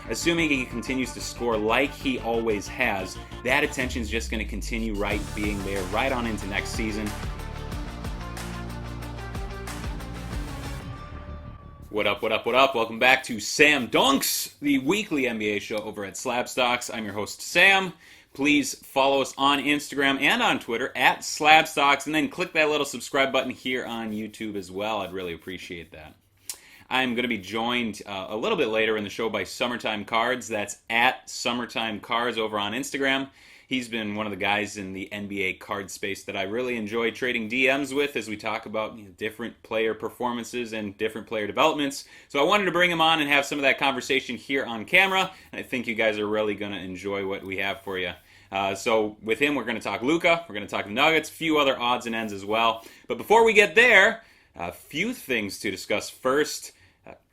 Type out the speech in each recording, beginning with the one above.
Assuming he continues to score like he always has, that attention is just going to continue being there right on into next season. What up, what up, what up? Welcome back to Sam Dunks, the weekly NBA show over at SlabStox. I'm your host, Sam. Please follow us on Instagram and on Twitter at SlabStox, and then click that little subscribe button here on YouTube as well. I'd really appreciate that. I'm going to be joined a little bit later in the show by SummerTimeCards. That's at SummerTimeCards over on Instagram. He's been one of the guys in the NBA card space that I really enjoy trading DMs with as we talk about different player performances and different player developments. So I wanted to bring him on and have some of that conversation here on camera. And I think you guys are really going to enjoy what we have for you. So with him, we're going to talk Luka, we're going to talk Nuggets, a few other odds and ends as well. But before we get there, a few things to discuss first.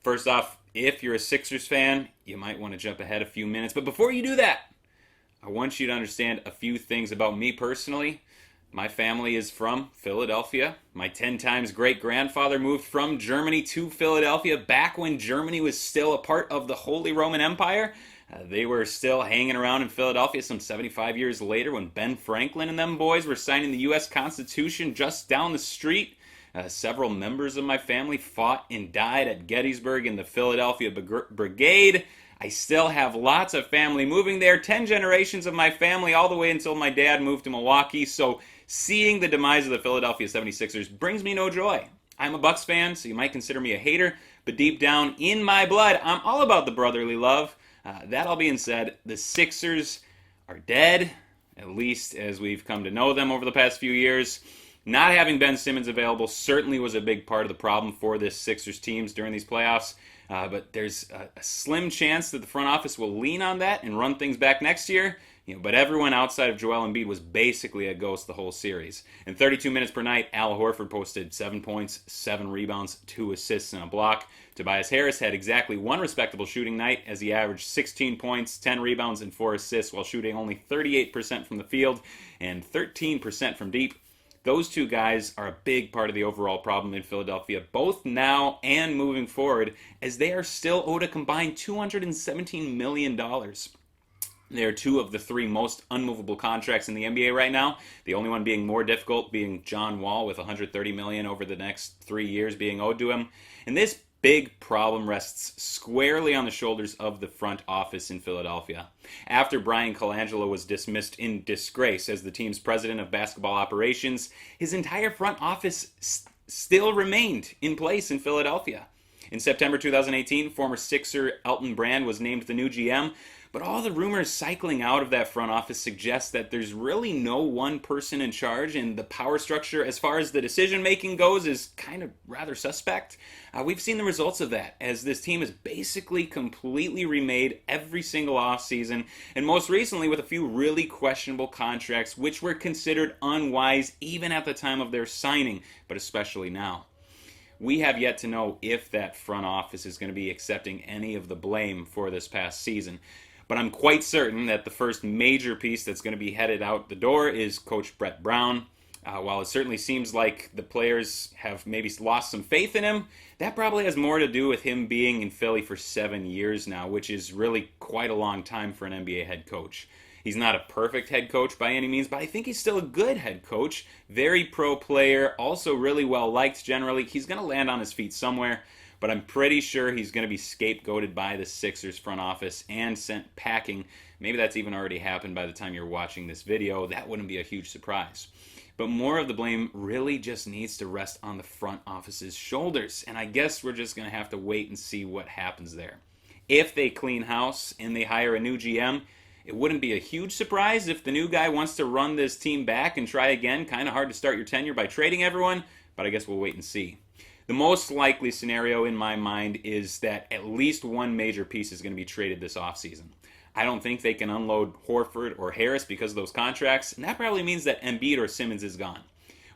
First off, if you're a Sixers fan, you might want to jump ahead a few minutes. But before you do that, I want you to understand a few things about me personally. My family is from Philadelphia. My 10 times great-grandfather moved from Germany to Philadelphia back when Germany was still a part of the Holy Roman Empire. They were still hanging around in Philadelphia some 75 years later when Ben Franklin and them boys were signing the U.S. Constitution just down the street. Several members of my family fought and died at Gettysburg in the Philadelphia Brigade. I still have lots of family moving there, 10 generations of my family all the way until my dad moved to Milwaukee, so seeing the demise of the Philadelphia 76ers brings me no joy. I'm a Bucks fan, so you might consider me a hater, but deep down in my blood, I'm all about the brotherly love. That all being said, the Sixers are dead, at least as we've come to know them over the past few years. Not having Ben Simmons available certainly was a big part of the problem for this Sixers teams during these playoffs. But there's a slim chance that the front office will lean on that and run things back next year. But everyone outside of Joel Embiid was basically a ghost the whole series. In 32 minutes per night, Al Horford posted 7 points, 7 rebounds, 2 assists, and a block. Tobias Harris had exactly one respectable shooting night as he averaged 16 points, 10 rebounds, and 4 assists while shooting only 38% from the field and 13% from deep. Those two guys are a big part of the overall problem in Philadelphia, both now and moving forward, as they are still owed a combined $217 million. They are two of the 3 most unmovable contracts in the NBA right now, the only one being more difficult being John Wall with $130 million over the next 3 years being owed to him. And this big problem rests squarely on the shoulders of the front office in Philadelphia. After Brian Colangelo was dismissed in disgrace as the team's president of basketball operations, his entire front office still remained in place in Philadelphia. In September 2018, former Sixer Elton Brand was named the new GM, but all the rumors cycling out of that front office suggest that there's really no one person in charge, and the power structure as far as the decision-making goes is kind of rather suspect. We've seen the results of that, as this team has basically completely remade every single offseason, and most recently with a few really questionable contracts, which were considered unwise even at the time of their signing, but especially now. We have yet to know if that front office is going to be accepting any of the blame for this past season. But I'm quite certain that the first major piece that's going to be headed out the door is Coach Brett Brown. While it certainly seems like the players have maybe lost some faith in him, that probably has more to do with him being in Philly for 7 years now, which is really quite a long time for an NBA head coach. He's not a perfect head coach by any means, but I think he's still a good head coach. Very pro player, also really well liked generally. He's going to land on his feet somewhere, but I'm pretty sure he's going to be scapegoated by the Sixers front office and sent packing. Maybe that's even already happened by the time you're watching this video. That wouldn't be a huge surprise. But more of the blame really just needs to rest on the front office's shoulders, and I guess we're just going to have to wait and see what happens there. If they clean house and they hire a new GM, it wouldn't be a huge surprise if the new guy wants to run this team back and try again. Kind of hard to start your tenure by trading everyone, but I guess we'll wait and see. The most likely scenario in my mind is that at least one major piece is going to be traded this offseason. I don't think they can unload Horford or Harris because of those contracts, and that probably means that Embiid or Simmons is gone.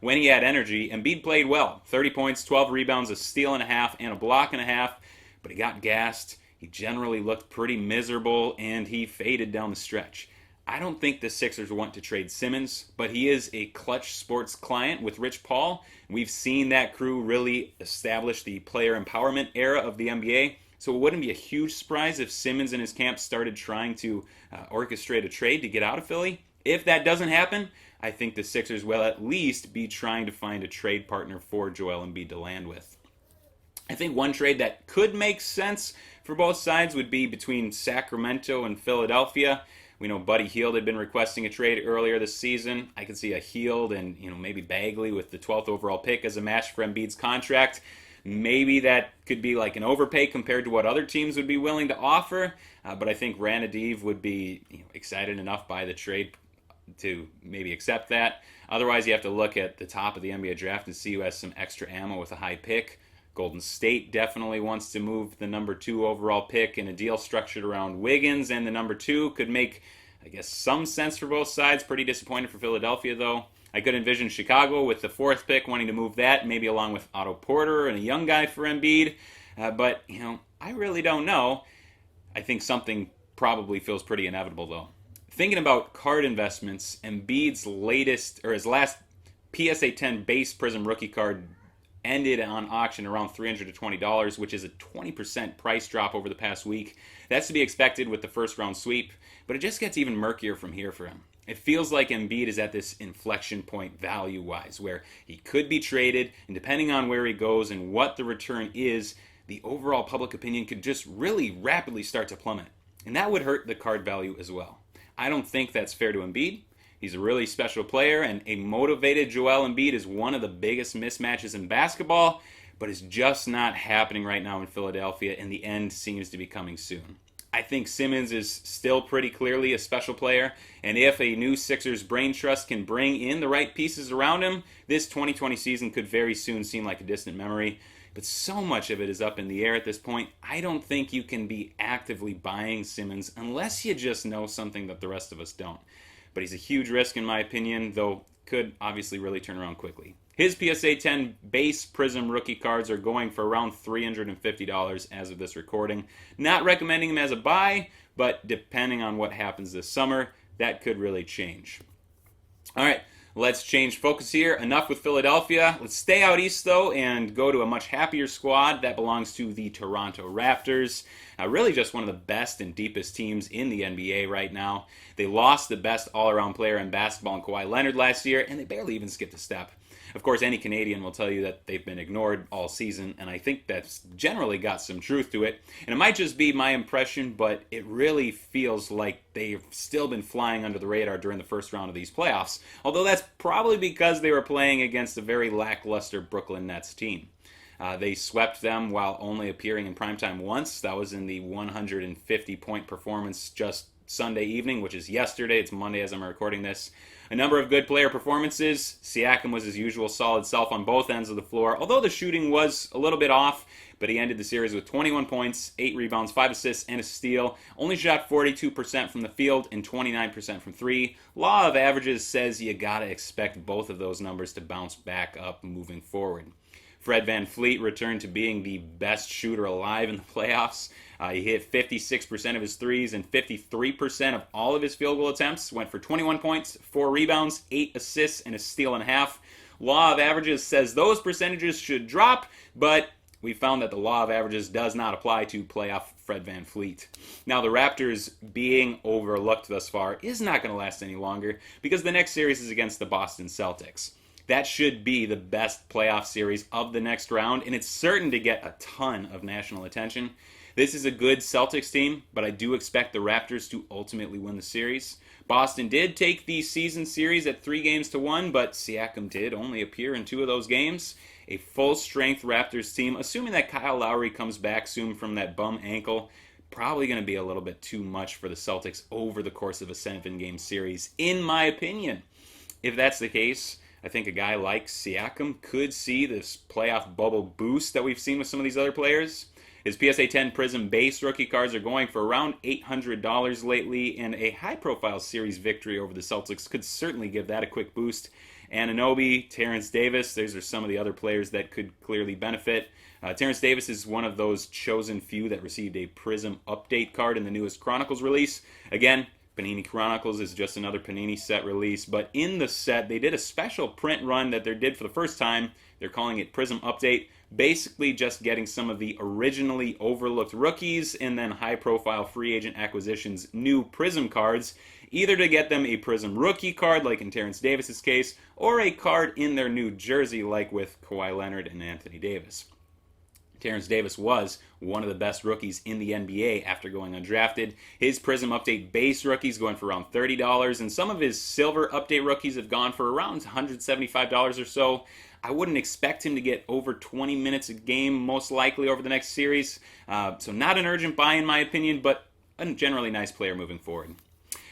When he had energy, Embiid played well. 30 points, 12 rebounds, a steal and a half, and a block and a half, but he got gassed. He generally looked pretty miserable, and he faded down the stretch. I don't think the Sixers want to trade Simmons, but he is a Clutch Sports client with Rich Paul. We've seen that crew really establish the player empowerment era of the NBA. So it wouldn't be a huge surprise if Simmons and his camp started trying to orchestrate a trade to get out of Philly. If that doesn't happen, I think the Sixers will at least be trying to find a trade partner for Joel Embiid to land with. I think one trade that could make sense for both sides would be between Sacramento and Philadelphia. We know Buddy Hield had been requesting a trade earlier this season. I could see a Hield and maybe Bagley with the 12th overall pick as a match for Embiid's contract. Maybe that could be like an overpay compared to what other teams would be willing to offer. But I think Ranadiv would be excited enough by the trade to maybe accept that. Otherwise, you have to look at the top of the NBA draft and see who has some extra ammo with a high pick. Golden State definitely wants to move the number 2 overall pick in a deal structured around Wiggins, and the number 2 could make, I guess, some sense for both sides. Pretty disappointed for Philadelphia, though. I could envision Chicago with the 4th pick wanting to move that, maybe along with Otto Porter and a young guy for Embiid. But I really don't know. I think something probably feels pretty inevitable, though. Thinking about card investments, Embiid's his last PSA 10 base Prism rookie card ended on auction around $320, which is a 20% price drop over the past week. That's to be expected with the first round sweep, but it just gets even murkier from here for him. It feels like Embiid is at this inflection point value-wise, where he could be traded, and depending on where he goes and what the return is, the overall public opinion could just really rapidly start to plummet. And that would hurt the card value as well. I don't think that's fair to Embiid. He's a really special player, and a motivated Joel Embiid is one of the biggest mismatches in basketball, but it's just not happening right now in Philadelphia, and the end seems to be coming soon. I think Simmons is still pretty clearly a special player, and if a new Sixers brain trust can bring in the right pieces around him, this 2020 season could very soon seem like a distant memory. But so much of it is up in the air at this point. I don't think you can be actively buying Simmons unless you just know something that the rest of us don't. But he's a huge risk in my opinion, though could obviously really turn around quickly. His PSA 10 base Prism rookie cards are going for around $350 as of this recording. Not recommending him as a buy, but depending on what happens this summer, that could really change. All right, let's change focus here. Enough with Philadelphia. Let's stay out east, though, and go to a much happier squad that belongs to the Toronto Raptors. Really just one of the best and deepest teams in the NBA right now. They lost the best all-around player in basketball in Kawhi Leonard last year, and they barely even skipped a step. Of course, any Canadian will tell you that they've been ignored all season, and I think that's generally got some truth to it. And it might just be my impression, but it really feels like they've still been flying under the radar during the first round of these playoffs, although that's probably because they were playing against a very lackluster Brooklyn Nets team. They swept them while only appearing in primetime once. That was in the 150-point performance just Sunday evening, which is yesterday. It's Monday as I'm recording this. A number of good player performances. Siakam was his usual solid self on both ends of the floor, although the shooting was a little bit off, but he ended the series with 21 points, 8 rebounds, 5 assists, and a steal. Only shot 42% from the field and 29% from 3. Law of averages says you gotta expect both of those numbers to bounce back up moving forward. Fred VanVleet returned to being the best shooter alive in the playoffs. He hit 56% of his threes and 53% of all of his field goal attempts. Went for 21 points, 4 rebounds, 8 assists, and a steal and a half. Law of averages says those percentages should drop, but we found that the law of averages does not apply to playoff Fred VanVleet. Now, the Raptors being overlooked thus far is not going to last any longer because the next series is against the Boston Celtics. That should be the best playoff series of the next round, and it's certain to get a ton of national attention. This is a good Celtics team, but I do expect the Raptors to ultimately win the series. Boston did take the season series at 3-1, but Siakam did only appear in 2 of those games. A full-strength Raptors team, assuming that Kyle Lowry comes back soon from that bum ankle, probably going to be a little bit too much for the Celtics over the course of a 7-game series, in my opinion. If that's the case, I think a guy like Siakam could see this playoff bubble boost that we've seen with some of these other players. His PSA 10 Prism base rookie cards are going for around $800 lately, and a high-profile series victory over the Celtics could certainly give that a quick boost. Anunoby, Terrence Davis, those are some of the other players that could clearly benefit. Terrence Davis is one of those chosen few that received a Prism update card in the newest Chronicles release. Again, Panini Chronicles is just another Panini set release, but in the set, they did a special print run that they did for the first time. They're calling it Prism Update. basically just getting some of the originally overlooked rookies and then high-profile free agent acquisitions new Prism cards, either to get them a Prism rookie card, like in Terrence Davis's case, or a card in their new jersey, like with Kawhi Leonard and Anthony Davis. Terrence Davis was one of the best rookies in the NBA after going undrafted. His Prism Update base rookies going for around $30, and some of his Silver Update rookies have gone for around $175 or so. I wouldn't expect him to get over 20 minutes a game, most likely, over the next series. So not an urgent buy, in my opinion, but a generally nice player moving forward.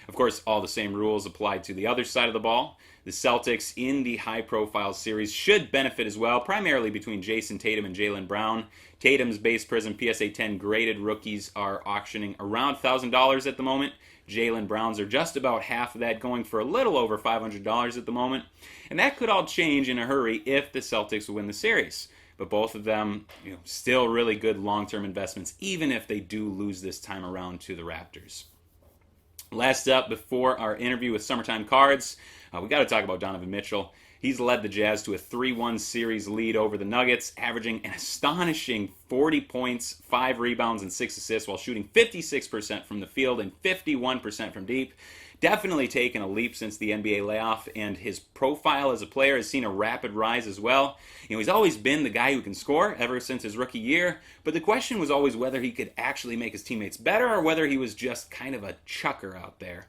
Of course, all the same rules apply to the other side of the ball. The Celtics in the high-profile series should benefit as well, primarily between Jason Tatum and Jaylen Brown. Tatum's base Prism PSA 10 graded rookies are auctioning around $1,000 at the moment. Jaylen Brown's are just about half of that, going for a little over $500 at the moment. And that could all change in a hurry if the Celtics win the series. But both of them, still really good long-term investments, even if they do lose this time around to the Raptors. Last up, before our interview with Summertime Cards, we got to talk about Donovan Mitchell. He's led the Jazz to a 3-1 series lead over the Nuggets, averaging an astonishing 40 points, 5 rebounds, and 6 assists while shooting 56% from the field and 51% from deep. Definitely taken a leap since the NBA layoff, and his profile as a player has seen a rapid rise as well. He's always been the guy who can score ever since his rookie year, but the question was always whether he could actually make his teammates better or whether he was just kind of a chucker out there.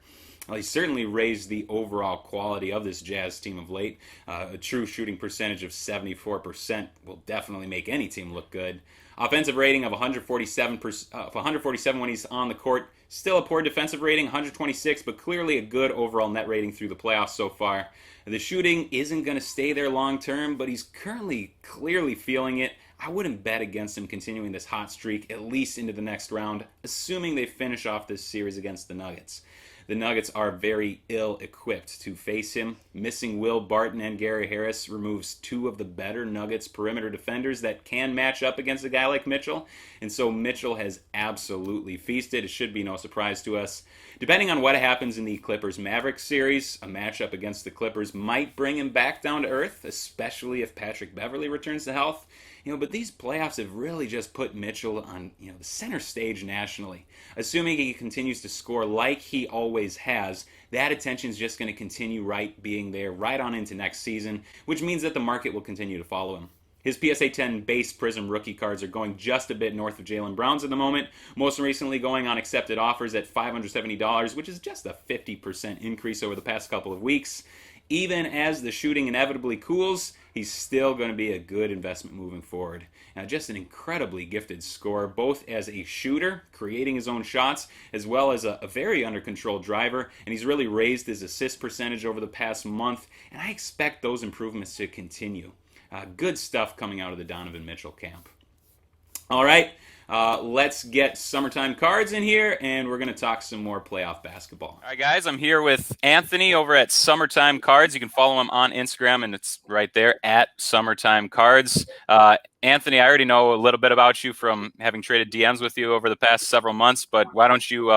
Well, he certainly raised the overall quality of this Jazz team of late. A true shooting percentage of 74% will definitely make any team look good. Offensive rating of 147 when he's on the court. Still a poor defensive rating, 126, but clearly a good overall net rating through the playoffs so far. The shooting isn't going to stay there long term, but he's currently clearly feeling it. I wouldn't bet against him continuing this hot streak at least into the next round, assuming they finish off this series against the Nuggets. The Nuggets are very ill-equipped to face him. Missing Will Barton and Gary Harris removes 2 of the better Nuggets perimeter defenders that can match up against a guy like Mitchell. And so Mitchell has absolutely feasted. It should be no surprise to us. Depending on what happens in the Clippers-Mavericks series, a matchup against the Clippers might bring him back down to earth, especially if Patrick Beverley returns to health. But these playoffs have really just put Mitchell on, the center stage nationally. Assuming he continues to score like he always has, that attention is just going to continue being there right on into next season, which means that the market will continue to follow him. His PSA 10 base Prism rookie cards are going just a bit north of Jaylen Brown's at the moment, most recently going on accepted offers at $570, which is just a 50% increase over the past couple of weeks. Even as the shooting inevitably cools, he's still going to be a good investment moving forward. Now, just an incredibly gifted scorer, both as a shooter, creating his own shots, as well as a very under-controlled driver, and he's really raised his assist percentage over the past month, and I expect those improvements to continue. Good stuff coming out of the Donovan Mitchell camp. All right, let's get Summertime Cards in here, and we're going to talk some more playoff basketball. All right, guys, I'm here with Anthony over at Summertime Cards. You can follow him on Instagram, and it's right there at Summertime Cards. Anthony, I already know a little bit about you from having traded DMs with you over the past several months, but why don't you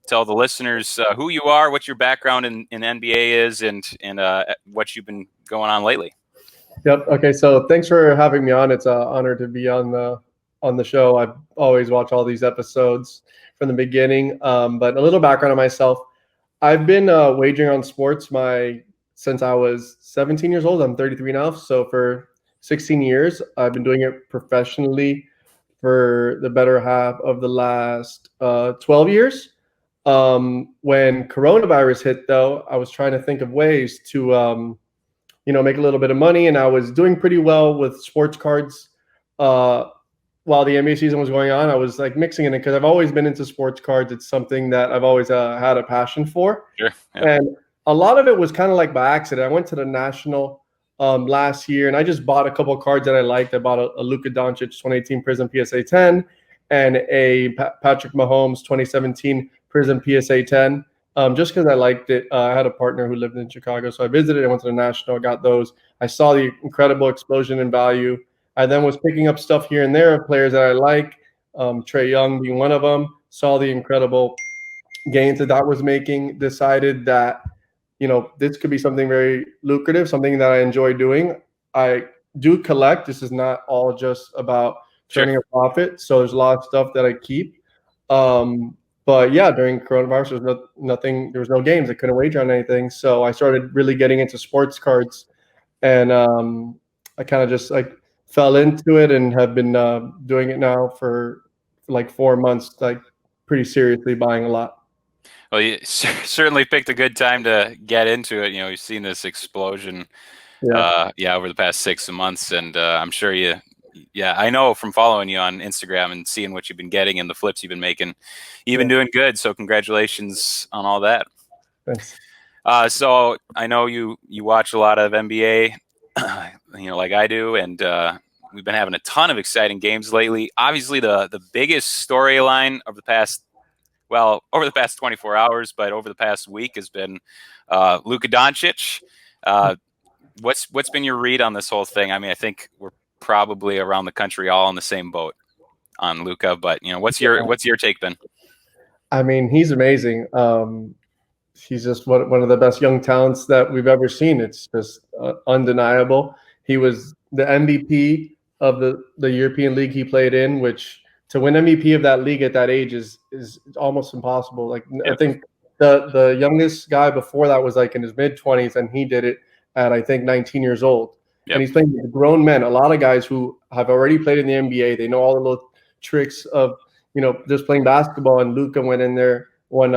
tell the listeners who you are, what your background in NBA is, and what you've been going on lately. Yep. Okay. So thanks for having me on. It's an honor to be on the show. I've always watched all these episodes from the beginning. But a little background on myself. I've been wagering on sports since I was 17 years old. I'm 33 now. So for 16 years, I've been doing it professionally for the better half of the last 12 years. When coronavirus hit, though, I was trying to think of ways to make a little bit of money, and I was doing pretty well with sports cards. While the NBA season was going on, I was like mixing it in because I've always been into sports cards. It's something that I've always had a passion for. Sure. Yeah. And a lot of it was kind of like by accident. I went to the National last year, and I just bought a couple of cards that I liked. I bought a Luka Doncic 2018 Prism PSA 10 and a Patrick Mahomes 2017 Prism PSA 10. Just because I liked it. I had a partner who lived in Chicago, so I visited. I went to the National, got those. I saw the incredible explosion in value. I then was picking up stuff here and there of players that I like, Trae Young being one of them. Saw the incredible gains that was making. Decided that this could be something very lucrative, something that I enjoy doing. I do collect. This is not all just about turning a profit. So there's a lot of stuff that I keep. But yeah, during coronavirus, there was nothing. There was no games. I couldn't wager on anything. So I started really getting into sports cards, and I kind of just like fell into it and have been doing it now for like 4 months, like pretty seriously buying a lot. Well, you certainly picked a good time to get into it. You've seen this explosion, over the past 6 months, and I'm sure I know from following you on Instagram and seeing what you've been getting and the flips you've been making, you've been doing good. So congratulations on all that. Thanks. So I know you watch a lot of NBA, like I do, and we've been having a ton of exciting games lately. Obviously, the biggest storyline of the past, over the past 24 hours, but over the past week has been Luka Doncic. What's been your read on this whole thing? I mean, I think we're probably around the country all in the same boat on Luka, but what's your take been? I mean, he's amazing. He's just one of the best young talents that we've ever seen. It's just undeniable. He was the MVP of the European League he played in, which to win MVP of that league at that age is almost impossible. Like I think the youngest guy before that was like in his mid-20s, and he did it at I think 19 years old. And he's playing with grown men. A lot of guys who have already played in the NBA. They know all the little tricks of just playing basketball. And Luka went in there, won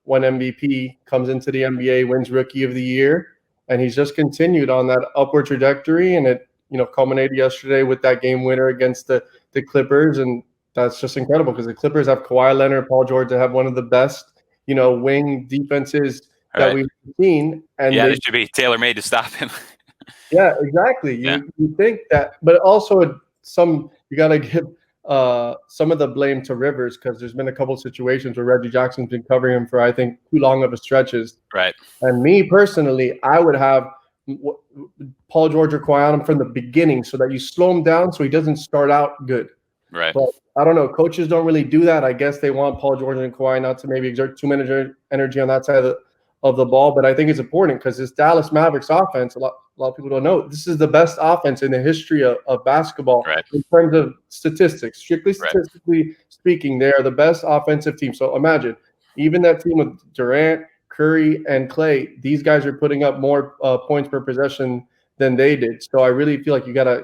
MVP, comes into the NBA, wins Rookie of the Year, and he's just continued on that upward trajectory. And it culminated yesterday with that game winner against the Clippers, and that's just incredible because the Clippers have Kawhi Leonard, Paul George, to have one of the best, wing defenses that we've seen. And they should be tailor-made to stop him. Yeah, exactly. You think that, but also you got to give some of the blame to Rivers because there's been a couple of situations where Reggie Jackson's been covering him for I think too long of a stretches. Right. And me personally, I would have Paul George or Kawhi on him from the beginning so that you slow him down so he doesn't start out good. Right. But I don't know. Coaches don't really do that. I guess they want Paul George and Kawhi not to maybe exert too much energy on that side of the ball. But I think it's important because this Dallas Mavericks offense, a lot of people don't know, this is the best offense in the history of basketball in terms of statistics. Strictly statistically speaking, they are the best offensive team. So imagine, even that team with Durant, Curry, and Clay, these guys are putting up more points per possession than they did. So I really feel like you gotta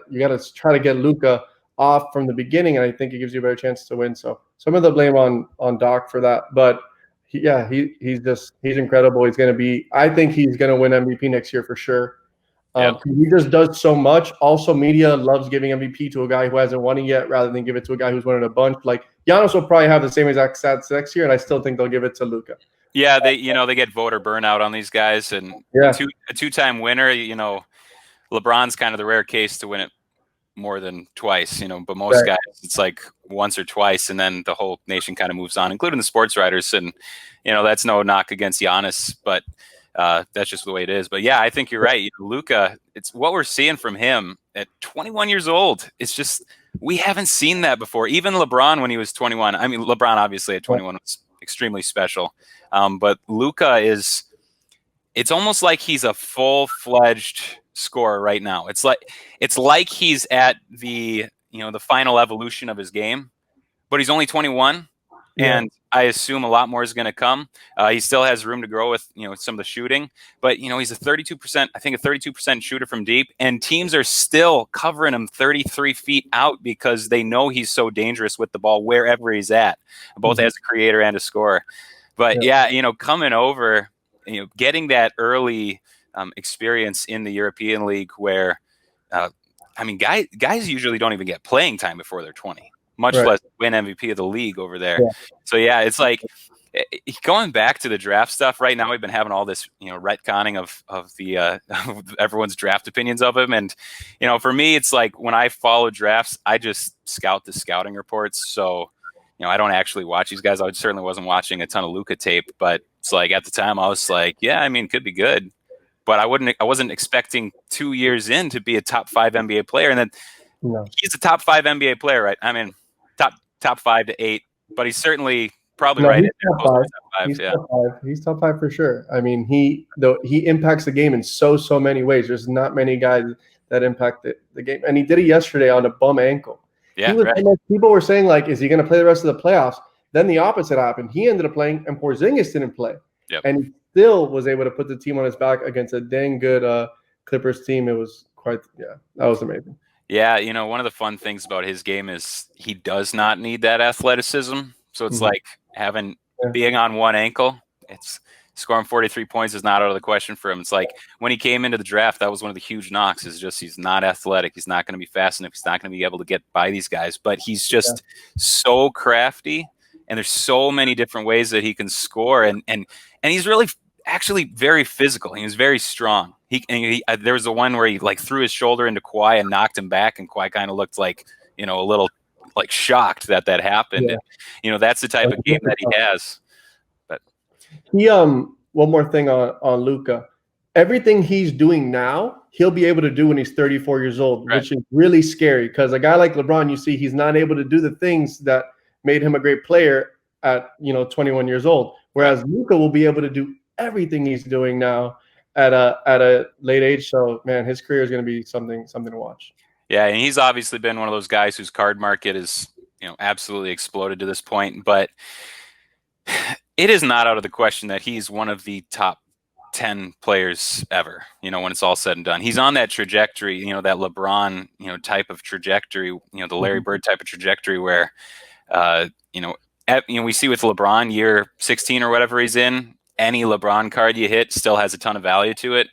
try to get Luka off from the beginning, and I think it gives you a better chance to win. So some of the blame on Doc for that, but he's incredible. I think he's gonna win MVP next year for sure. He just does so much. Also, media loves giving MVP to a guy who hasn't won it yet, rather than give it to a guy who's won it a bunch. Like Giannis will probably have the same exact stats next year, and I still think they'll give it to Luka. Yeah, they get voter burnout on these guys, and a two-time winner. LeBron's kind of the rare case to win it more than twice, but most guys it's like once or twice, and then the whole nation kind of moves on, including the sports writers. And that's no knock against Giannis, but that's just the way it is. But yeah, I think you're right. Luka, it's what we're seeing from him at 21 years old. It's just we haven't seen that before. Even LeBron when he was 21. I mean, LeBron obviously at 21 was extremely special, but Luka it's almost like he's a full-fledged scorer right now. It's like he's at the the final evolution of his game, but he's only 21, and I assume a lot more is going to come. He still has room to grow with some of the shooting, but he's a 32% shooter from deep, and teams are still covering him 33 feet out because they know he's so dangerous with the ball wherever he's at, both as a creator and a scorer. But coming over, getting that early experience in the European League where, guys usually don't even get playing time before they're 20, much less win MVP of the league over there. Yeah. So it's like going back to the draft stuff right now. We've been having all this, retconning of the of everyone's draft opinions of him, and for me, it's like when I follow drafts, I just scout the scouting reports. So I don't actually watch these guys. I certainly wasn't watching a ton of Luka tape, but it's like at the time I was like, could be good. But I wasn't expecting 2 years in to be a top 5 NBA player, and then he's a top 5 NBA player, right? I mean, top 5 to 8, but he's certainly probably right in there. Top 5. He's top 5 for sure. I mean, he impacts the game in so many ways. There's not many guys that impacted the game. And he did it yesterday on a bum ankle. Yeah, People were saying, like, is he going to play the rest of the playoffs? Then the opposite happened. He ended up playing, and Porzingis didn't play. Yep. And he still was able to put the team on his back against a dang good Clippers team. It was that was amazing. Yeah, one of the fun things about his game is he does not need that athleticism. So it's like being on one ankle. It's scoring 43 points is not out of the question for him. It's like when he came into the draft, that was one of the huge knocks is just he's not athletic. He's not going to be fast enough. He's not going to be able to get by these guys. But he's just so crafty, and there's so many different ways that he can score. And he's really actually very physical. He was very strong. There was the one where he like threw his shoulder into Kawhi and knocked him back, and Kawhi kind of looked like a little like shocked that happened. And that's the type of game that he has. But he one more thing on Luka. Everything he's doing now, he'll be able to do when he's 34 years old, which is really scary because a guy like LeBron, you see, he's not able to do the things that made him a great player at 21 years old. Whereas Luka will be able to do everything he's doing now at a late age. So man, his career is going to be something to watch. Yeah, and he's obviously been one of those guys whose card market is absolutely exploded to this point. But it is not out of the question that he's one of the top 10 players ever. When it's all said and done, he's on that trajectory. That LeBron type of trajectory. The Larry Bird type of trajectory where we see with LeBron year 16 or whatever he's in. Any LeBron card you hit still has a ton of value to it.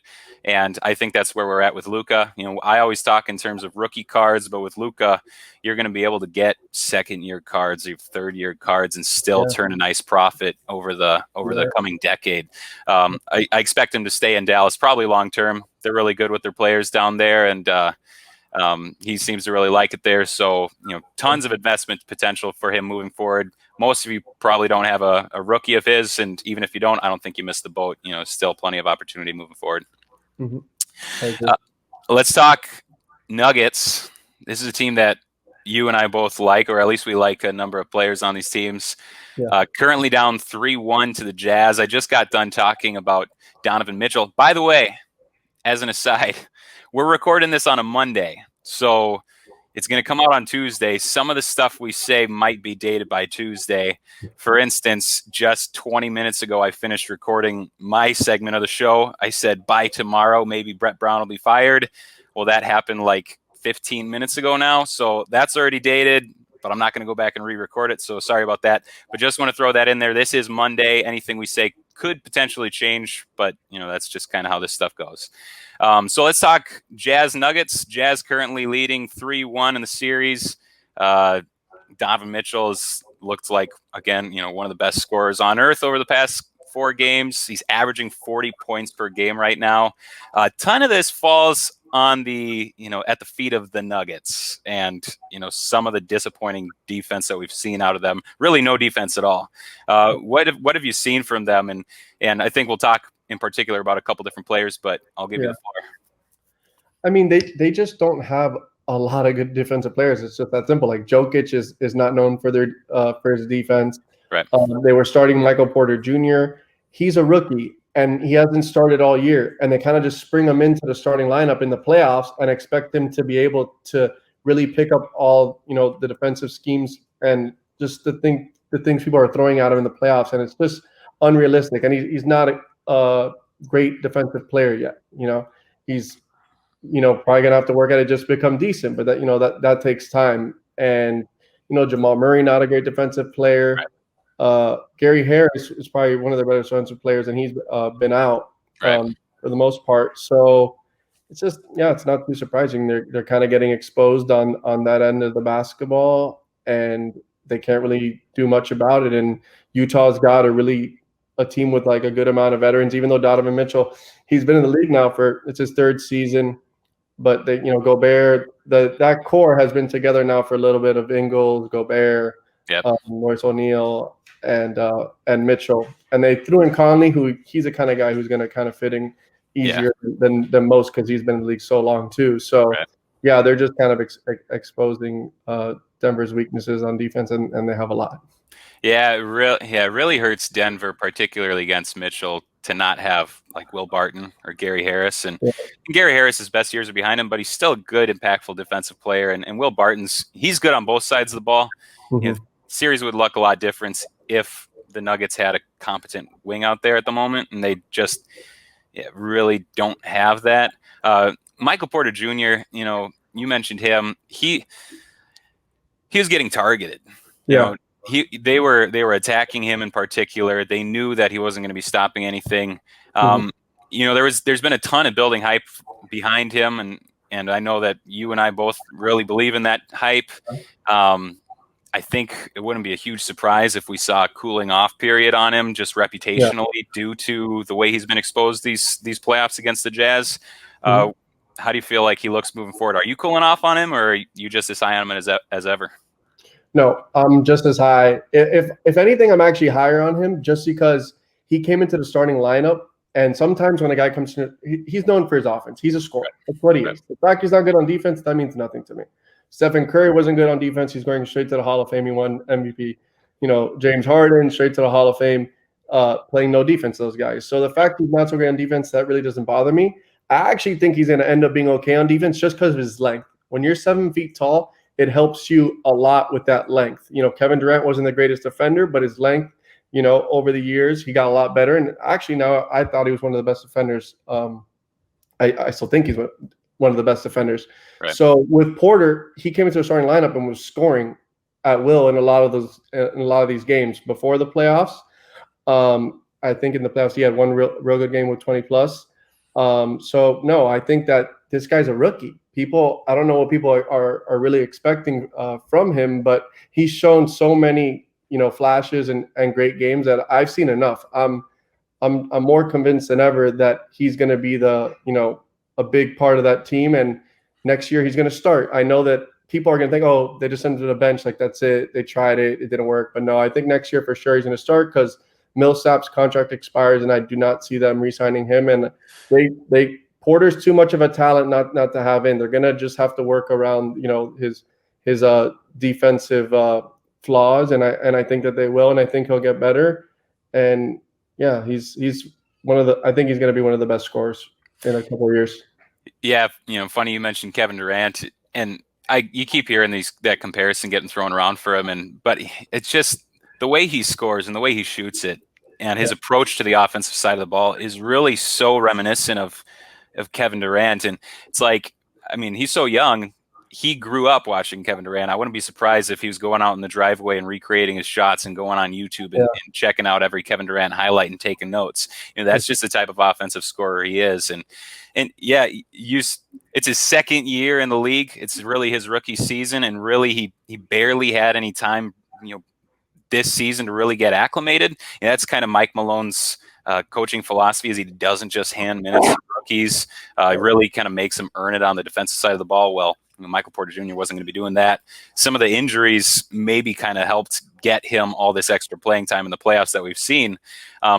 And I think that's where we're at with Luka. I always talk in terms of rookie cards, but with Luka, you're going to be able to get second-year cards, or third-year cards, and still turn a nice profit over the coming decade. I expect him to stay in Dallas probably long-term. They're really good with their players down there, and he seems to really like it there. So, tons of investment potential for him moving forward. Most of you probably don't have a rookie of his, and even if you don't, I don't think you missed the boat. Still plenty of opportunity moving forward. Let's talk Nuggets. This is a team that you and I both like, or at least we like a number of players on these teams. Currently down 3-1 to the Jazz. I just got done talking about Donovan Mitchell. By the way, as an aside, we're recording this on a Monday, so it's going to come out on Tuesday. Some of the stuff we say might be dated by Tuesday. For instance, just 20 minutes ago, I finished recording my segment of the show. I said, by tomorrow, maybe Brett Brown will be fired. Well, that happened like 15 minutes ago now, so that's already dated, but I'm not going to go back and re-record it, so sorry about that. But just want to throw that in there. This is Monday. Anything we say could potentially change, but that's just kind of how this stuff goes. So let's talk Jazz Nuggets. Jazz currently leading 3-1 in the series. Donovan Mitchell has looked like, again, one of the best scorers on earth over the past 4 games. He's averaging 40 points per game right now. A ton of this falls on the, at the feet of the Nuggets and, some of the disappointing defense that we've seen out of them. Really no defense at all. What have you seen from them? And I think we'll talk in particular about a couple different players, but I'll give you the floor. I mean, they just don't have a lot of good defensive players. It's just that simple. Like Jokic is not known for his defense. Right. They were starting Michael Porter Jr. He's a rookie and he hasn't started all year. And they kind of just spring him into the starting lineup in the playoffs and expect him to be able to really pick up all the defensive schemes and just the things people are throwing at him in the playoffs. And it's just unrealistic. And he's not a great defensive player yet. He's probably gonna have to work at it just to become decent, but that takes time. And Jamal Murray, not a great defensive player. Right. Gary Harris is probably one of the better defensive players, and he's been out for the most part. So it's just it's not too surprising. They're kind of getting exposed on that end of the basketball, and they can't really do much about it. And Utah's got a team with like a good amount of veterans, even though Donovan Mitchell, he's been in the league now it's his 3rd season. But they, Gobert, that core has been together now for a little bit of Ingles, Gobert, Royce O'Neal, and Mitchell. And they threw in Conley, who he's the kind of guy who's going to kind of fit in easier than most because he's been in the league so long too. So they're just kind of exposing Denver's weaknesses on defense, and they have a lot. Yeah, it really hurts Denver, particularly against Mitchell, to not have like Will Barton or Gary Harris. And Yeah. Gary Harris's best years are behind him, but he's still a good, impactful defensive player. And Will Barton's, he's good on both sides of the ball. Mm-hmm. You know, the series would look a lot different if the Nuggets had a competent wing out there at the moment, and they just really don't have that. Michael Porter Jr., you mentioned him. He was getting targeted. Yeah. They were attacking him in particular. They knew that he wasn't going to be stopping anything. There's been a ton of building hype behind him, and I know that you and I both really believe in that hype. I think it wouldn't be a huge surprise if we saw a cooling off period on him, just reputationally, due to the way he's been exposed these playoffs against the Jazz. How do you feel like he looks moving forward? Are you cooling off on him, or are you just as high on him as ever? No, I'm just as high. If anything, I'm actually higher on him just because he came into the starting lineup. And sometimes when a guy comes in, he's known for his offense. He's a scorer. That's what he is. The fact he's not good on defense, that means nothing to me. Stephen Curry wasn't good on defense. He's going straight to the Hall of Fame. He won MVP. James Harden, straight to the Hall of Fame, playing no defense, those guys. So the fact he's not so good on defense, that really doesn't bother me. I actually think he's going to end up being okay on defense just because of his length. When you're 7 feet tall, it helps you a lot with that length. Kevin Durant wasn't the greatest defender, but his length, over the years, he got a lot better. And actually now I thought he was one of the best defenders. I still think he's one of the best defenders. Right. So with Porter, he came into the starting lineup and was scoring at will in a lot of these games before the playoffs. I think in the playoffs he had one real good game with 20 plus. So no, I think that this guy's a rookie. I don't know what people are really expecting from him, but he's shown so many flashes and great games that I've seen enough. I'm more convinced than ever that he's going to be a big part of that team, and next year he's going to start. I know that people are going to think, oh, they just sent him to the bench, like that's it. They tried it, it didn't work. But no, I think next year for sure he's going to start because Millsap's contract expires, and I do not see them re-signing him. And Porter's too much of a talent not to have in. They're going to just have to work around his defensive flaws, and I think that they will, and I think he'll get better. And yeah, he's one of the. I think he's going to be one of the best scorers in a couple of years. Yeah, funny you mentioned Kevin Durant, and you keep hearing that comparison getting thrown around for him, but it's just the way he scores and the way he shoots it, and his approach to the offensive side of the ball is really so reminiscent of Kevin Durant. And it's like, I mean, he's so young. He grew up watching Kevin Durant. I wouldn't be surprised if he was going out in the driveway and recreating his shots and going on YouTube and checking out every Kevin Durant highlight and taking notes. That's just the type of offensive scorer he is. And yeah, it's his second year in the league. It's really his rookie season, and really he barely had any time, this season to really get acclimated. And that's kind of Mike Malone's coaching philosophy, is he doesn't just hand minutes to rookies. He really kind of makes them earn it on the defensive side of the ball. Well, Michael Porter Jr. wasn't going to be doing that. Some of the injuries maybe kind of helped get him all this extra playing time in the playoffs that we've seen.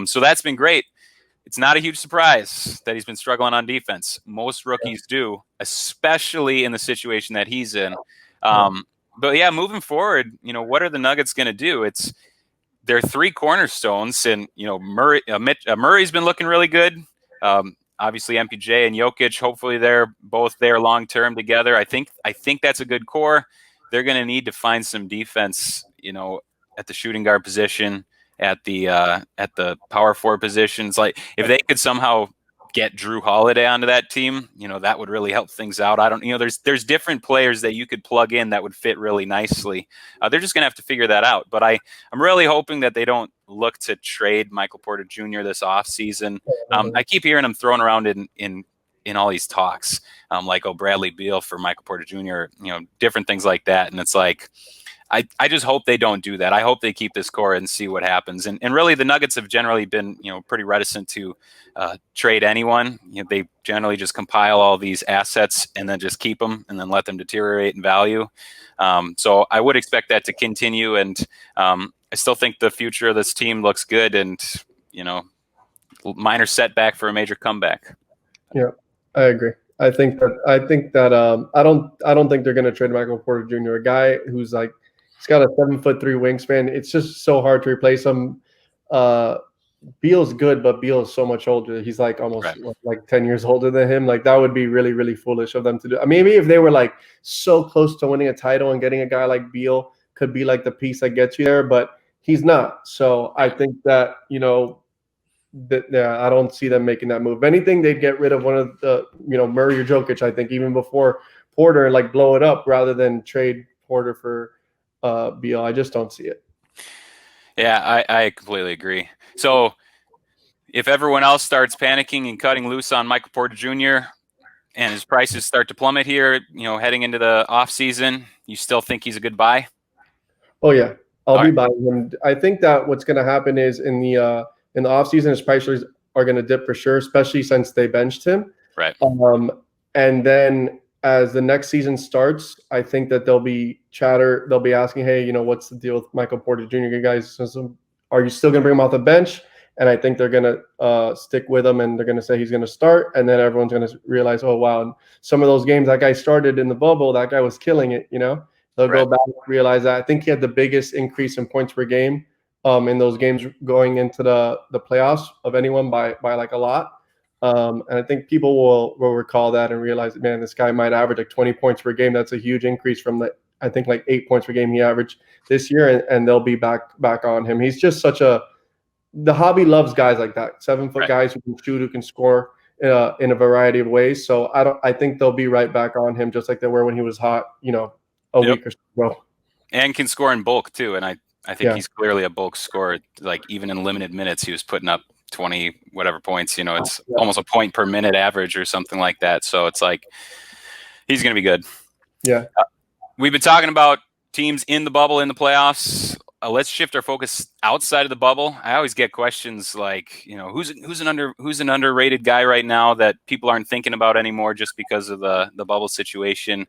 So that's been great. It's not a huge surprise that he's been struggling on defense. Most rookies do, especially in the situation that he's in. But yeah, moving forward, what are the Nuggets going to do? They're three cornerstones, and Murray's been looking really good. Obviously, MPJ and Jokic, hopefully they're both there long term together. I think that's a good core. They're going to need to find some defense, at the shooting guard position, at the power forward positions. Like if they could somehow get Drew Holiday onto that team, that would really help things out. I don't, there's different players that you could plug in that would fit really nicely. They're just going to have to figure that out. But I'm really hoping that they don't look to trade Michael Porter Jr. this offseason. I keep hearing him thrown around in all these talks, like, Bradley Beal for Michael Porter Jr., different things like that. And it's like, I just hope they don't do that. I hope they keep this core and see what happens. And really, the Nuggets have generally been, pretty reticent to trade anyone. They generally just compile all these assets and then just keep them and then let them deteriorate in value. So I would expect that to continue. And I still think the future of this team looks good. And minor setback for a major comeback. Yeah, I agree. I think that I don't think they're going to trade Michael Porter Jr., a guy who's like, he's got a 7'3" wingspan. It's just so hard to replace him. Beal's good, but Beal's so much older. He's like almost like 10 years older than him. Like that would be really, really foolish of them to do. I mean, maybe if they were like so close to winning a title and getting a guy like Beal could be like the piece that gets you there, but he's not. So I think that, I don't see them making that move. If anything, they'd get rid of one of the, Murray or Jokic, I think, even before Porter, and like blow it up rather than trade Porter for Beal. I just don't see it. Yeah, I completely agree. So if everyone else starts panicking and cutting loose on Michael Porter Jr. and his prices start to plummet here, heading into the offseason, you still think he's a good buy? Oh, yeah. I'll be buying him. I think that what's going to happen is in the offseason, his prices are going to dip for sure, especially since they benched him. Right. And then as the next season starts, I think that there'll be chatter. They'll be asking, hey, what's the deal with Michael Porter Jr.? You guys, are you still going to bring him off the bench? And I think they're going to stick with him, and they're going to say he's going to start. And then everyone's going to realize, oh, wow, and some of those games that guy started in the bubble, that guy was killing it, They'll go back and realize that. I think he had the biggest increase in points per game in those games going into the playoffs of anyone by like a lot. And I think people will recall that and realize, man, this guy might average like 20 points per game. That's a huge increase from I think like 8 points per game he averaged this year, and they'll be back on him. He's just the hobby loves guys like that, 7-foot guys who can shoot, who can score in a variety of ways. So I think they'll be right back on him, just like they were when he was hot, a week or so ago. And can score in bulk too. And I think he's clearly a bulk scorer. Like even in limited minutes, he was putting up 20 whatever points. It's almost a point per minute average or something like that. So it's like he's going to be good. Yeah. We've been talking about teams in the bubble, in the playoffs. Let's shift our focus outside of the bubble. I always get questions like, who's an underrated guy right now that people aren't thinking about anymore just because of the bubble situation.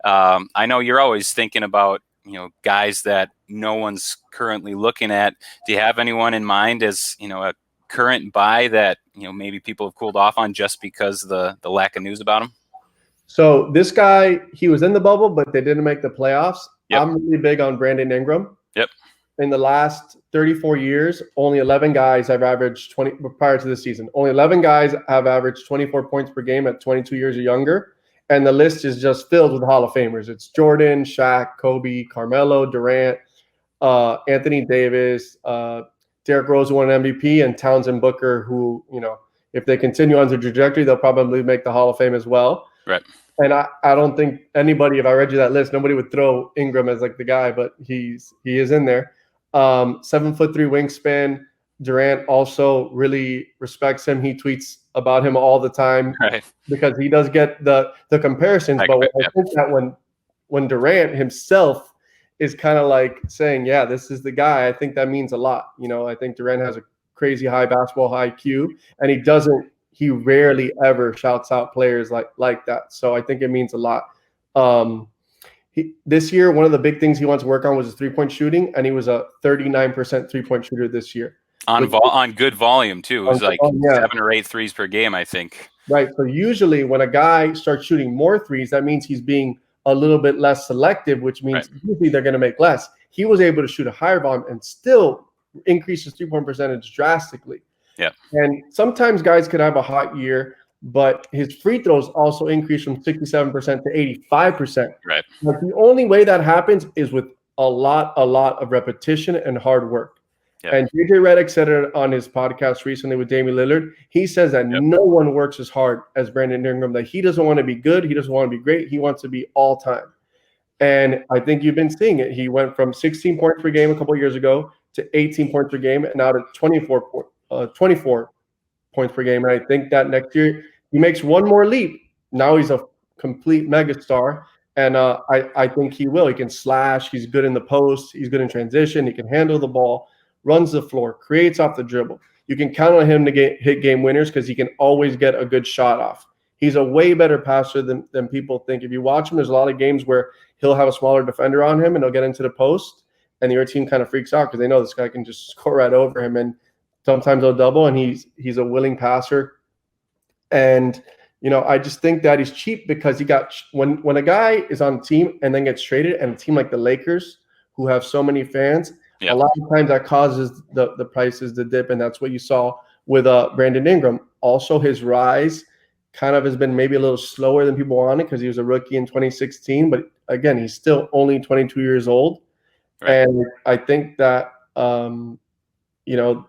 I know you're always thinking about, guys that no one's currently looking at. Do you have anyone in mind as, a current buy that, maybe people have cooled off on just because the lack of news about him? So this guy, he was in the bubble, but they didn't make the playoffs. Yep. I'm really big on Brandon Ingram. Yep. In the last 34 years, only 11 guys have averaged 20 prior to this season. Only 11 guys have averaged 24 points per game at 22 years or younger. And the list is just filled with Hall of Famers. It's Jordan, Shaq, Kobe, Carmelo, Durant, Anthony Davis, Derrick Rose, who won an MVP, and Townsend Booker, who, if they continue on their trajectory, they'll probably make the Hall of Fame as well. Right. And I don't think anybody, if I read you that list, nobody would throw Ingram as like the guy, but he is in there. 7'3" wingspan. Durant also really respects him. He tweets about him all the time, right, because he does get the comparisons. I think that when Durant himself is kind of like saying, yeah, this is the guy, I think that means a lot. I think Durant has a crazy high basketball IQ, and he rarely ever shouts out players like that. So I think it means a lot. This year, one of the big things he wants to work on was his three-point shooting, and he was a 39% three-point shooter this year. On good volume, too. It was like 7 or 8 threes per game, I think. Right. So usually when a guy starts shooting more threes, that means he's being a little bit less selective, which means usually they're going to make less. He was able to shoot a higher volume and still increase his three-point percentage drastically. Yeah. And sometimes guys could have a hot year, but his free throws also increase from 67% to 85%. Right. But the only way that happens is with a lot of repetition and hard work. Yep. And JJ Redick said it on his podcast recently with Damian Lillard. He says that no one works as hard as Brandon Ingram, that he doesn't want to be good. He doesn't want to be great. He wants to be all time. And I think you've been seeing it. He went from 16 points per game a couple of years ago to 18 points per game, and now to 24 points per game. And I think that next year he makes one more leap. Now he's a complete megastar. And I think he will. He can slash. He's good in the post. He's good in transition. He can handle the ball, runs the floor, creates off the dribble. You can count on him to hit game winners because he can always get a good shot off. He's a way better passer than people think. If you watch him, there's a lot of games where he'll have a smaller defender on him and he'll get into the post, and your team kind of freaks out because they know this guy can just score right over him. And sometimes they'll double, and he's a willing passer. And I just think that he's cheap because he got when a guy is on a team and then gets traded, and a team like the Lakers, who have so many fans, A lot of times that causes the prices to dip, and that's what you saw with Brandon Ingram. Also, his rise kind of has been maybe a little slower than people wanted because he was a rookie in 2016. But again, he's still only 22 years old. Right. And I think that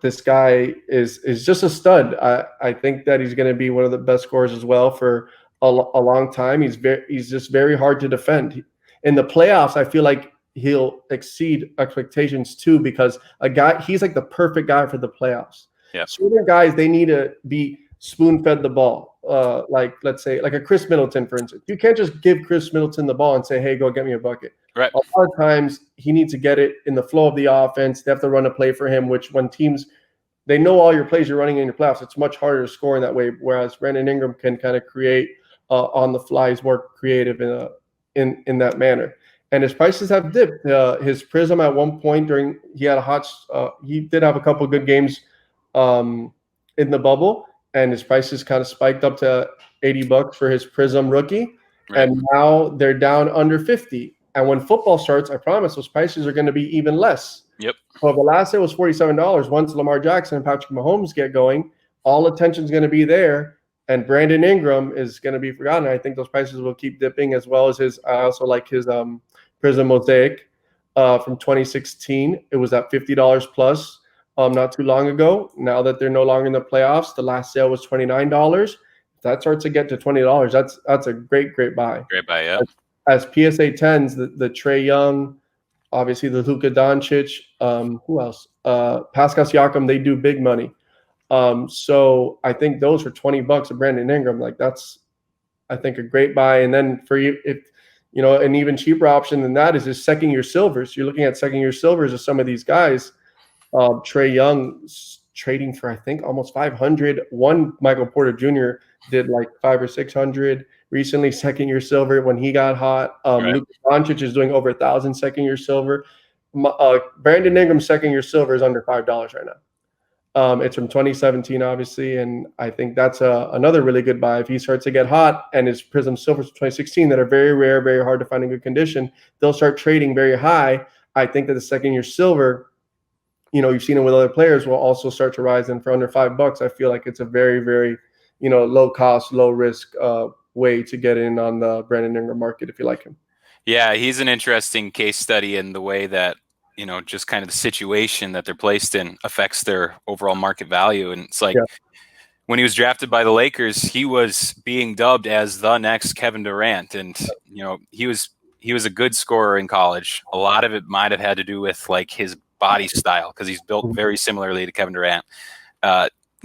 this guy is just a stud. I think that he's going to be one of the best scorers as well for a long time. He's just very hard to defend. In the playoffs, I feel like he'll exceed expectations too, because he's like the perfect guy for the playoffs. Yeah. Certain guys, they need to be spoon-fed the ball. Like, let's say, like a Chris Middleton, for instance. You can't just give Chris Middleton the ball and say, hey, go get me a bucket. Right. A lot of times he needs to get it in the flow of the offense. They have to run a play for him, which when teams, they know all your plays you're running in your playoffs, it's much harder to score in that way. Whereas Brandon Ingram can kind of create on the fly. He's more creative in that manner. And his prices have dipped. His Prism at one point he did have a couple of good games in the bubble, and his prices kind of spiked up to $80 for his Prism rookie. Right. And now they're down under 50. And when football starts, I promise those prices are going to be even less. Yep. So the last day was $47. Once Lamar Jackson and Patrick Mahomes get going, all attention is going to be there, and Brandon Ingram is going to be forgotten. I think those prices will keep dipping, as well as his. I also like his Prism Mosaic from 2016. It was at $50 plus not too long ago. Now that they're no longer in the playoffs, the last sale was $29. If that starts to get to $20, that's a great buy. Great buy, yeah. As PSA 10s, the Trae Young, obviously the Luka Doncic, who else? Pascal Siakam, they do big money. So I think those for $20 of Brandon Ingram, like that's, I think, a great buy. And then for you, an even cheaper option than that is just second year silvers. You're looking at second year silvers of some of these guys. Trae Young trading for, I think, almost 500. One Michael Porter Jr. did like 500 or 600 recently, second year silver when he got hot. Right. Luka Doncic is doing over 1,000 second year silver. Brandon Ingram's second year silver is under $5 right now. It's from 2017, obviously, and I think that's another really good buy. If he starts to get hot and his Prism Silvers from 2016 that are very rare, very hard to find in good condition, they'll start trading very high. I think that the second year silver, you've seen it with other players, will also start to rise. And for under $5, I feel like it's a very, very, low cost, low risk way to get in on the Brandon Ingram market if you like him. Yeah, he's an interesting case study in the way that, just kind of the situation that they're placed in affects their overall market value. And it's like when he was drafted by the Lakers, he was being dubbed as the next Kevin Durant. And, he was a good scorer in college. A lot of it might have had to do with like his body style, because he's built very similarly to Kevin Durant.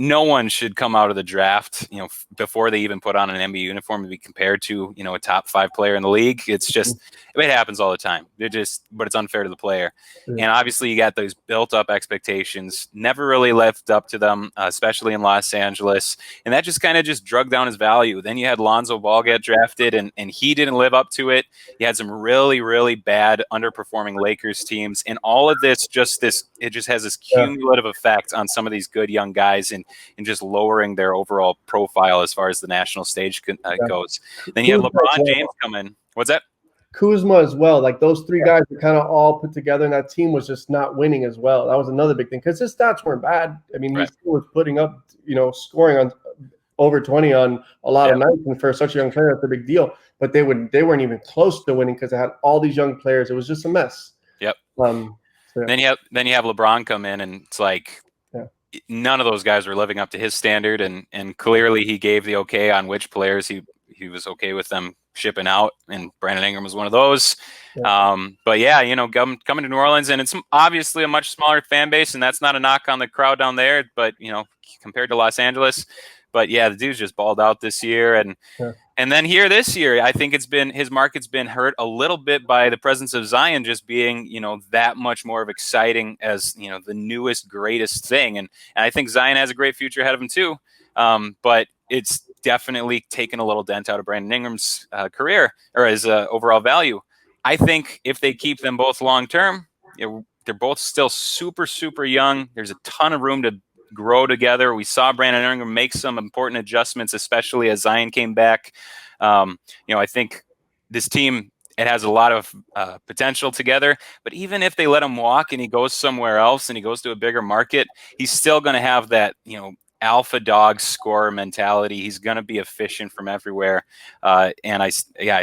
No one should come out of the draft, before they even put on an NBA uniform to be compared to, a top 5 player in the league. It's just, it happens all the time. But it's unfair to the player. And obviously you got those built up expectations, never really lived up to them, especially in Los Angeles. And that just kind of drug down his value. Then you had Lonzo Ball get drafted and he didn't live up to it. You had some really, really bad underperforming Lakers teams. And all of this, it just has this cumulative effect on some of these good young guys and just lowering their overall profile as far as the national stage goes. Then you have LeBron James come in. What's that? Kuzma as well. Like those three guys are kind of all put together, and that team was just not winning as well. That was another big thing because his stats weren't bad. I mean, he still was putting up, scoring on over 20 on a lot of nights, and for such a young player, that's a big deal. But they weren't even close to winning because they had all these young players. It was just a mess. Yep. Then you have LeBron come in, and it's like none of those guys were living up to his standard, and clearly he gave the okay on which players he was okay with them shipping out, and Brandon Ingram was one of those. But coming to New Orleans, and it's obviously a much smaller fan base, and that's not a knock on the crowd down there, but compared to Los Angeles. But the dude's just balled out this year, and then here this year, I think his market's been hurt a little bit by the presence of Zion just being, that much more of exciting as, the newest, greatest thing. And I think Zion has a great future ahead of him too. But it's definitely taken a little dent out of Brandon Ingram's career or his overall value. I think if they keep them both long-term, they're both still super, super young. There's a ton of room to grow together. We saw Brandon Ingram make some important adjustments, especially as Zion came back. I think this team it has a lot of potential together. But even if they let him walk and he goes somewhere else and he goes to a bigger market, he's still going to have that, alpha dog scorer mentality. He's going to be efficient from everywhere. And I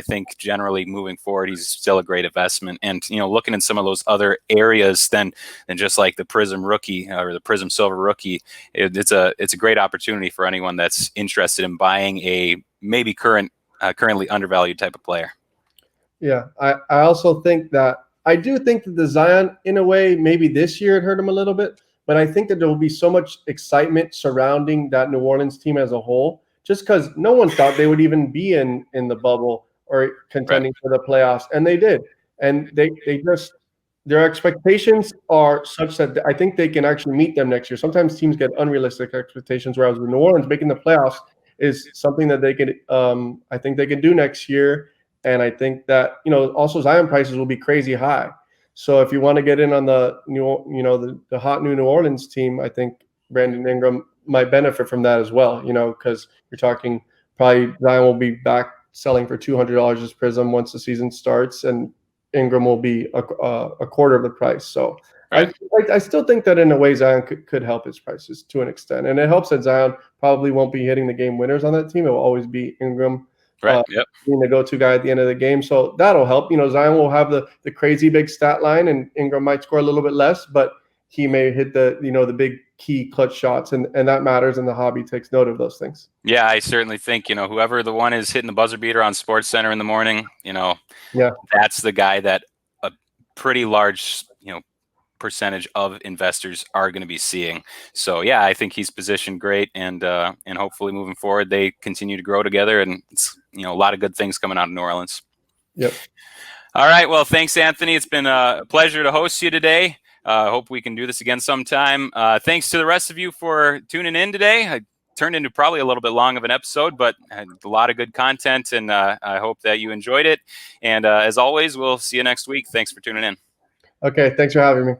think generally moving forward, he's still a great investment. And, looking in some of those other areas than just like the Prism rookie or the Prism Silver rookie, it's a great opportunity for anyone that's interested in buying a maybe currently undervalued type of player. Yeah, I also think that the Zion, in a way, maybe this year it hurt him a little bit, but I think that there will be so much excitement surrounding that New Orleans team as a whole, just because no one thought they would even be in the bubble or contending for the playoffs, and they did, and they just their expectations are such that I think they can actually meet them next year. Sometimes teams get unrealistic expectations, whereas with New Orleans making the playoffs is something that they could, I think they can do next year. And I think that, also Zion prices will be crazy high. So if you want to get in on the the hot new New Orleans team, I think Brandon Ingram might benefit from that as well, because you're talking probably Zion will be back selling for $200 as Prism once the season starts, and Ingram will be a quarter of the price. So Right. I still think that in a way Zion could help his prices to an extent. And it helps that Zion probably won't be hitting the game winners on that team. It will always be Ingram. Right. Yep. Being the go-to guy at the end of the game. So that'll help. Zion will have the crazy big stat line, and Ingram might score a little bit less, but he may hit the big key clutch shots, and that matters, and the hobby takes note of those things. Yeah, I certainly think, whoever the one is hitting the buzzer beater on Sports Center in the morning, that's the guy that a pretty large, percentage of investors are going to be seeing. So yeah, I think he's positioned great, and hopefully moving forward they continue to grow together, and it's a lot of good things coming out of New Orleans. Yep. All right, well, thanks, Anthony. It's been a pleasure to host you today. I hope we can do this again sometime. Thanks to the rest of you for tuning in today. I turned into probably a little bit long of an episode, but had a lot of good content, and I hope that you enjoyed it. And as always, we'll see you next week. Thanks for tuning in. Okay, thanks for having me.